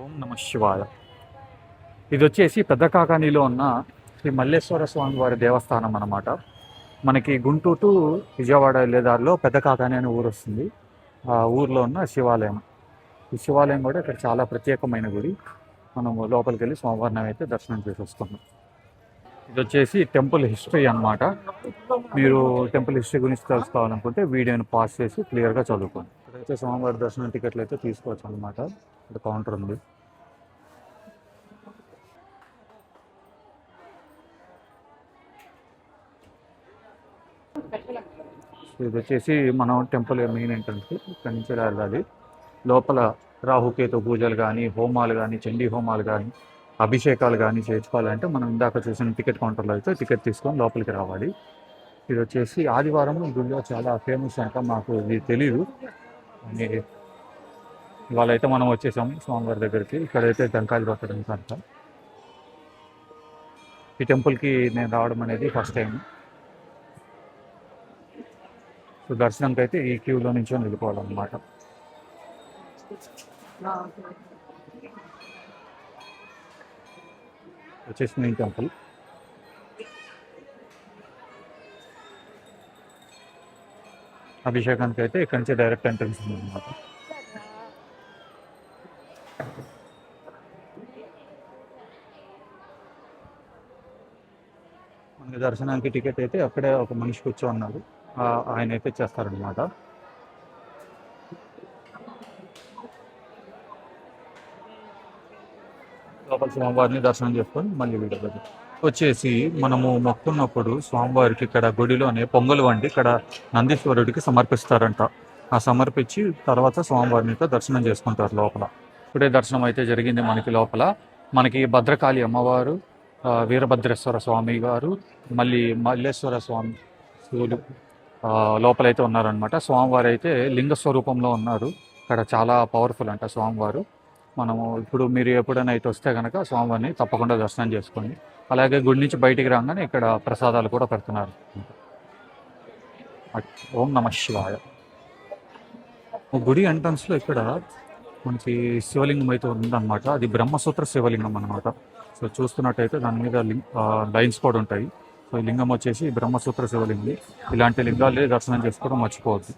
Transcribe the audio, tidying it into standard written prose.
ఓం నమ శివాయ. ఇది వచ్చేసి పెద్ద కాకానీలో ఉన్న శ్రీ మల్లేశ్వర స్వామి వారి దేవస్థానం అన్నమాట. మనకి గుంటూరు టు విజయవాడ వెళ్ళే దారిలో పెద్ద కాకాని అనే ఊరు వస్తుంది. ఆ ఊర్లో ఉన్న శివాలయం. ఈ శివాలయం కూడా ఇక్కడ చాలా ప్రత్యేకమైన గుడి. మనము లోపలికి వెళ్ళి స్వామివారిని అయితే దర్శనం చేసి వస్తున్నాం. ఇది వచ్చేసి టెంపుల్ హిస్టరీ అన్నమాట. మీరు టెంపుల్ హిస్టరీ గురించి తెలుసుకోవాలనుకుంటే వీడియోని పాస్ చేసి క్లియర్గా చదువుకోండి. ఇక్కడైతే స్వామివారి దర్శనం టికెట్లు అయితే తీసుకోవచ్చు అనమాట. ఇక్కడ కౌంటర్ ఉంది. ఇది వచ్చేసి మనం టెంపుల్ మెయిన్ ఎంట్రన్స్. ఇక్కడ నుంచి వెళ్ళాలి. లోపల రాహుకేతు పూజలు కానీ, హోమాలు కానీ, చండీ హోమాలు కానీ, అభిషేకాలు కానీ చేయించుకోవాలంటే మనం ఇందాక చూసిన టికెట్ కౌంటర్లో అయితే టికెట్ తీసుకొని లోపలికి రావాలి. ఇది వచ్చేసి ఆదివారం గుడిలో చాలా ఫేమస్ అంట. మాకు ఇది తెలీదు. ఇవాళ అయితే మనం వచ్చేసాము స్వామివారి దగ్గరికి. ఇక్కడైతే టెంకాయలు కొట్టడానికి అంట. ఈ టెంపుల్కి నేను రావడం అనేది ఫస్ట్ టైం. సో దర్శనంకి అయితే ఈ క్యూలో నుంచో నిలుకోవాలన్నమాట. వచ్చేసి మెయిన్ టెంపుల్. అభిషేకానికి అయితే ఇక్కడి నుంచి డైరెక్ట్ ఎంట్రన్స్ ఉంది అన్నమాట. మనకి దర్శనానికి టికెట్ అయితే అక్కడే ఒక మనిషి కూర్చో ఉన్నారు. ఆయన అయితే చేస్తారనమాట. లోపల స్వామివారిని దర్శనం చేసుకొని మళ్ళీ వీడియో వచ్చేసి మనము మొక్కున్నప్పుడు స్వామివారికి ఇక్కడ గుడిలోనే పొంగల్ వండి ఇక్కడ నందీశ్వరుడికి సమర్పిస్తారంట. ఆ సమర్పించి తర్వాత స్వామివారిని అయితే దర్శనం చేసుకుంటారు లోపల. ఇప్పుడే దర్శనం అయితే జరిగింది మనకి లోపల. మనకి భద్రకాళి అమ్మవారు, వీరభద్రేశ్వర స్వామి గారు, మళ్ళీ మల్లేశ్వర స్వామి శివులు లోపలైతే ఉన్నారనమాట. స్వామివారు అయితే లింగ స్వరూపంలో ఉన్నారు. ఇక్కడ చాలా పవర్ఫుల్ అంట స్వామివారు. మనము ఇప్పుడు మీరు ఎప్పుడైనా అయితే వస్తే కనుక స్వామివారిని తప్పకుండా దర్శనం చేసుకోండి. అలాగే గుడి నుంచి బయటికి రాగానే ఇక్కడ ప్రసాదాలు కూడా పెడుతున్నారు. ఓం నమ శివాయ. గుడి ఎంట్రన్స్లో ఇక్కడ మనకి శివలింగం అయితే ఉందన్నమాట. అది బ్రహ్మసూత్ర శివలింగం అన్నమాట. సో చూస్తున్నట్టయితే దాని మీద లైన్స్ కూడా ఉంటాయి. సో ఈ లింగం వచ్చేసి బ్రహ్మసూత్ర శివలింగం. ఇలాంటి లింగాలు దర్శనం చేసుకోవడం మర్చిపోవద్దు.